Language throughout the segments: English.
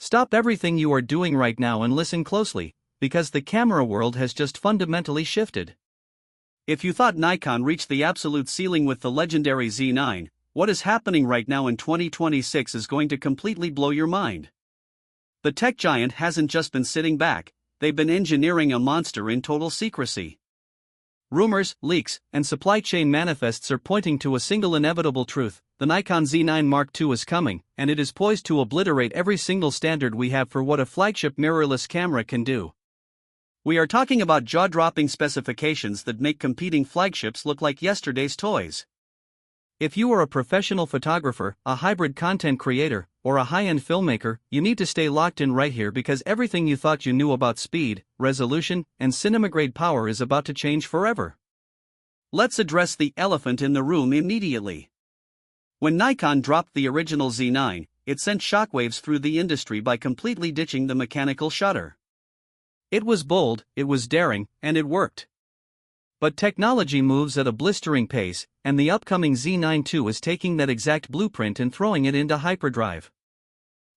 Stop everything you are doing right now and listen closely, because the camera world has just fundamentally shifted. If you thought Nikon reached the absolute ceiling with the legendary Z9, what is happening right now in 2026 is going to completely blow your mind. The tech giant hasn't just been sitting back, they've been engineering a monster in total secrecy. Rumors, leaks, and supply chain manifests are pointing to a single inevitable truth: the Nikon Z9 Mark II is coming, and it is poised to obliterate every single standard we have for what a flagship mirrorless camera can do. We are talking about jaw-dropping specifications that make competing flagships look like yesterday's toys. If you are a professional photographer, a hybrid content creator, or a high-end filmmaker, you need to stay locked in right here, because everything you thought you knew about speed, resolution, and cinema-grade power is about to change forever. Let's address the elephant in the room immediately. When Nikon dropped the original Z9, it sent shockwaves through the industry by completely ditching the mechanical shutter. It was bold, it was daring, and it worked. But technology moves at a blistering pace, and the upcoming Z9 II is taking that exact blueprint and throwing it into hyperdrive.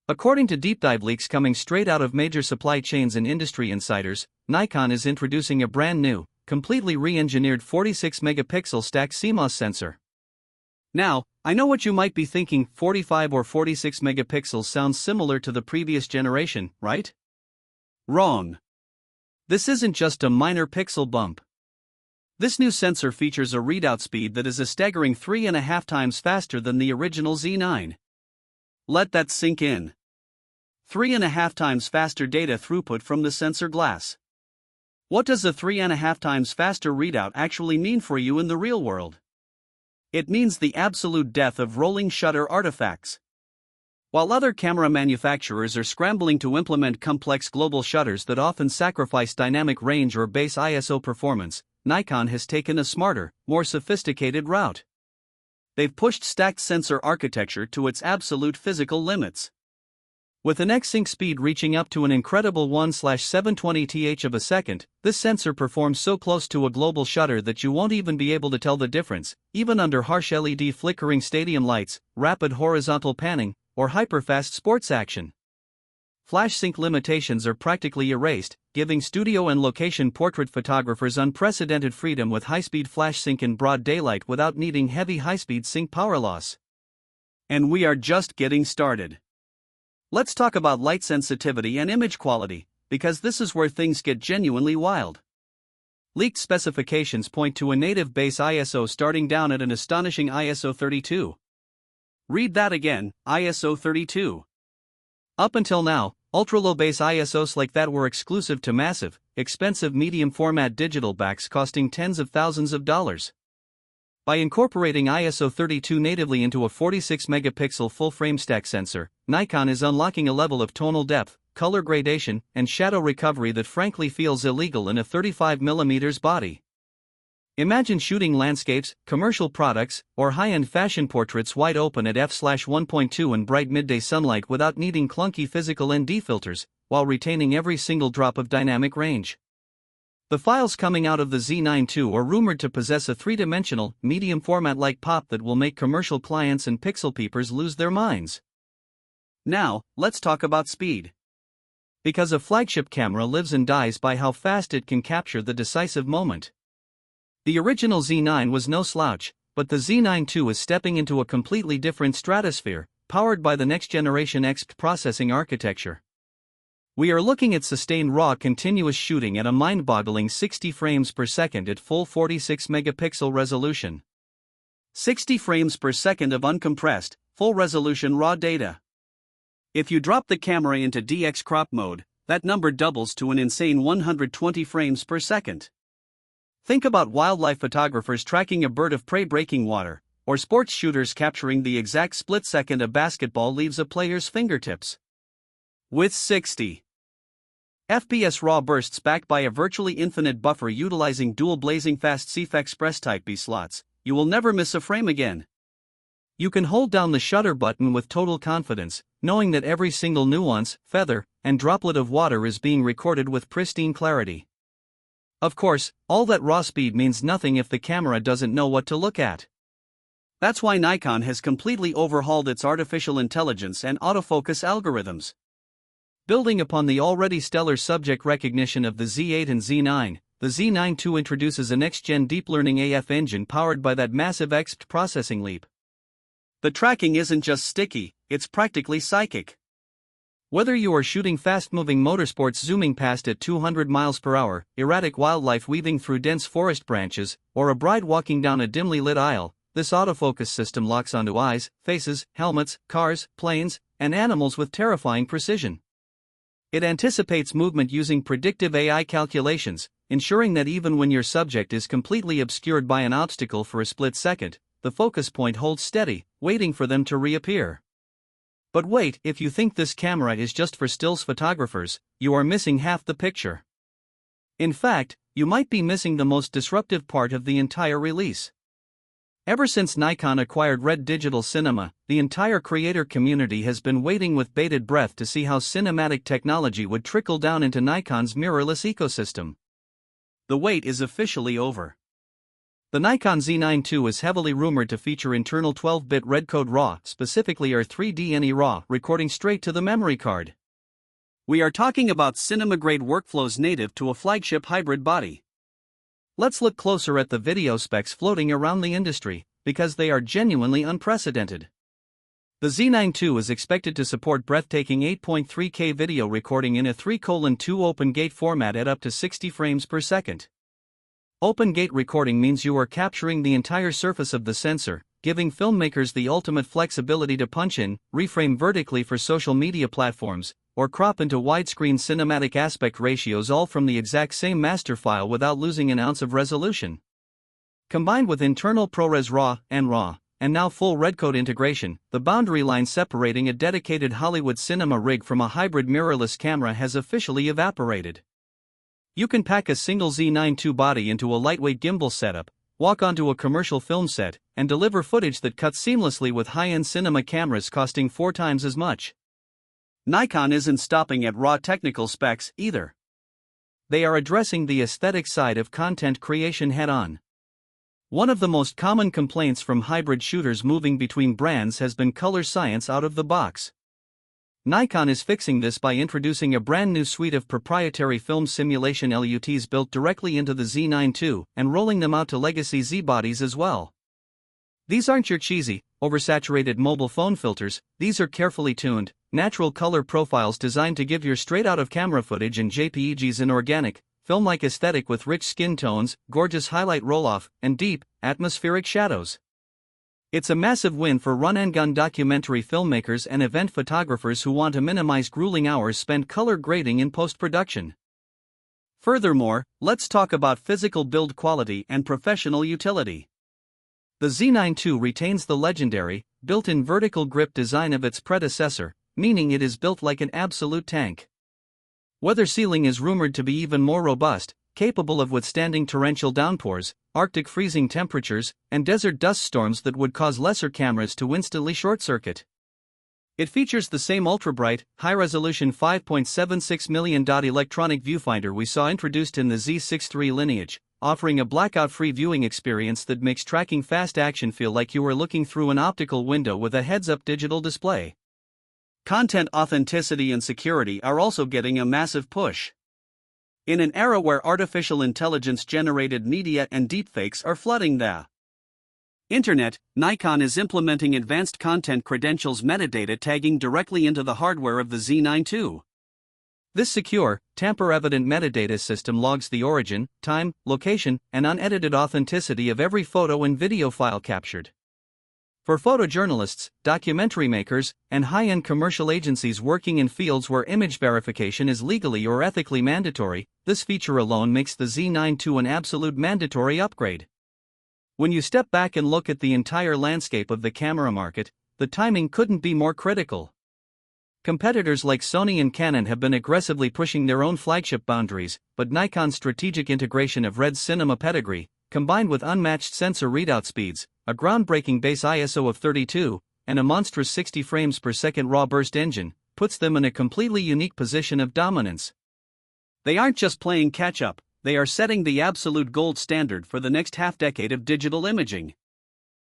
According to deep dive leaks coming straight out of major supply chains and industry insiders, Nikon is introducing a brand new, completely re-engineered 46-megapixel stacked CMOS sensor. Now, I know what you might be thinking: 45 or 46 megapixels sounds similar to the previous generation, right? Wrong. This isn't just a minor pixel bump. This new sensor features a readout speed that is a staggering 3.5 times faster than the original Z9. Let that sink in. 3.5 times faster data throughput from the sensor glass. What does a 3.5 times faster readout actually mean for you in the real world? It means the absolute death of rolling shutter artifacts. While other camera manufacturers are scrambling to implement complex global shutters that often sacrifice dynamic range or base ISO performance, Nikon has taken a smarter, more sophisticated route. They've pushed stacked sensor architecture to its absolute physical limits. With an X-sync speed reaching up to an incredible 1/720th of a second, this sensor performs so close to a global shutter that you won't even be able to tell the difference, even under harsh LED flickering stadium lights, rapid horizontal panning, or hyper-fast sports action. Flash sync limitations are practically erased, giving studio and location portrait photographers unprecedented freedom with high-speed flash sync in broad daylight without needing heavy high-speed sync power loss. And we are just getting started. Let's talk about light sensitivity and image quality, because this is where things get genuinely wild. Leaked specifications point to a native base ISO starting down at an astonishing ISO 32. Read that again, ISO 32. Up until now, ultra-low base ISOs like that were exclusive to massive, expensive medium-format digital backs costing tens of thousands of dollars. By incorporating ISO 32 natively into a 46-megapixel full-frame stack sensor, Nikon is unlocking a level of tonal depth, color gradation, and shadow recovery that frankly feels illegal in a 35mm body. Imagine shooting landscapes, commercial products, or high-end fashion portraits wide open at f/1.2 in bright midday sunlight without needing clunky physical ND filters, while retaining every single drop of dynamic range. The files coming out of the Z9 II are rumored to possess a three-dimensional, medium format-like pop that will make commercial clients and pixel peepers lose their minds. Now, let's talk about speed. Because a flagship camera lives and dies by how fast it can capture the decisive moment. The original Z9 was no slouch, but the Z9 II is stepping into a completely different stratosphere, powered by the next-generation EXPEED processing architecture. We are looking at sustained raw continuous shooting at a mind-boggling 60 frames per second at full 46-megapixel resolution. 60 frames per second of uncompressed, full-resolution raw data. If you drop the camera into DX crop mode, that number doubles to an insane 120 frames per second. Think about wildlife photographers tracking a bird of prey breaking water, or sports shooters capturing the exact split second a basketball leaves a player's fingertips. With 60 FPS raw bursts backed by a virtually infinite buffer utilizing dual blazing fast CF Express Type B slots, you will never miss a frame again. You can hold down the shutter button with total confidence, knowing that every single nuance, feather, and droplet of water is being recorded with pristine clarity. Of course, all that raw speed means nothing if the camera doesn't know what to look at. That's why Nikon has completely overhauled its artificial intelligence and autofocus algorithms. Building upon the already stellar subject recognition of the Z8 and Z9, the Z9 II introduces a next-gen deep learning AF engine powered by that massive EXPEED processing leap. The tracking isn't just sticky, it's practically psychic. Whether you are shooting fast-moving motorsports zooming past at 200 miles per hour, erratic wildlife weaving through dense forest branches, or a bride walking down a dimly lit aisle, this autofocus system locks onto eyes, faces, helmets, cars, planes, and animals with terrifying precision. It anticipates movement using predictive AI calculations, ensuring that even when your subject is completely obscured by an obstacle for a split second, the focus point holds steady, waiting for them to reappear. But wait, if you think this camera is just for stills photographers, you are missing half the picture. In fact, you might be missing the most disruptive part of the entire release. Ever since Nikon acquired Red Digital Cinema, the entire creator community has been waiting with bated breath to see how cinematic technology would trickle down into Nikon's mirrorless ecosystem. The wait is officially over. The Nikon Z9 II is heavily rumored to feature internal 12-bit redcode RAW, specifically R3D NE RAW, recording straight to the memory card. We are talking about cinema-grade workflows native to a flagship hybrid body. Let's look closer at the video specs floating around the industry, because they are genuinely unprecedented. The Z9 II is expected to support breathtaking 8.3K video recording in a 3:2 open gate format at up to 60 frames per second. Open gate recording means you are capturing the entire surface of the sensor, giving filmmakers the ultimate flexibility to punch in, reframe vertically for social media platforms, or crop into widescreen cinematic aspect ratios all from the exact same master file without losing an ounce of resolution. Combined with internal ProRes RAW, NRAW, and now full redcode integration, the boundary line separating a dedicated Hollywood cinema rig from a hybrid mirrorless camera has officially evaporated. You can pack a single Z9 II body into a lightweight gimbal setup, walk onto a commercial film set, and deliver footage that cuts seamlessly with high-end cinema cameras costing 4 times as much. Nikon isn't stopping at raw technical specs either. They are addressing the aesthetic side of content creation head-on. One of the most common complaints from hybrid shooters moving between brands has been color science out of the box. Nikon is fixing this by introducing a brand new suite of proprietary film simulation LUTs built directly into the Z9 II and rolling them out to legacy Z bodies as well. These aren't your cheesy, oversaturated mobile phone filters, these are carefully tuned, natural color profiles designed to give your straight-out-of-camera footage and JPEGs an organic, film-like aesthetic with rich skin tones, gorgeous highlight roll-off, and deep, atmospheric shadows. It's a massive win for run-and-gun documentary filmmakers and event photographers who want to minimize grueling hours spent color grading in post-production. Furthermore, let's talk about physical build quality and professional utility. The Z9 II retains the legendary, built-in vertical grip design of its predecessor, meaning it is built like an absolute tank. Weather sealing is rumored to be even more robust, capable of withstanding torrential downpours, Arctic freezing temperatures, and desert dust storms that would cause lesser cameras to instantly short-circuit. It features the same ultra-bright, high-resolution 5.76 million dot electronic viewfinder we saw introduced in the Z6 III lineage, offering a blackout-free viewing experience that makes tracking fast action feel like you are looking through an optical window with a heads-up digital display. Content authenticity and security are also getting a massive push. In an era where artificial intelligence-generated media and deepfakes are flooding the internet, Nikon is implementing advanced content credentials metadata tagging directly into the hardware of the Z9 II. This secure, tamper-evident metadata system logs the origin, time, location, and unedited authenticity of every photo and video file captured. For photojournalists, documentary makers, and high-end commercial agencies working in fields where image verification is legally or ethically mandatory, this feature alone makes the Z9 II an absolute mandatory upgrade. When you step back and look at the entire landscape of the camera market, the timing couldn't be more critical. Competitors like Sony and Canon have been aggressively pushing their own flagship boundaries, but Nikon's strategic integration of Red's cinema pedigree, combined with unmatched sensor readout speeds, a groundbreaking base ISO of 32, and a monstrous 60 frames per second raw burst engine, puts them in a completely unique position of dominance. They aren't just playing catch-up, they are setting the absolute gold standard for the next half-decade of digital imaging.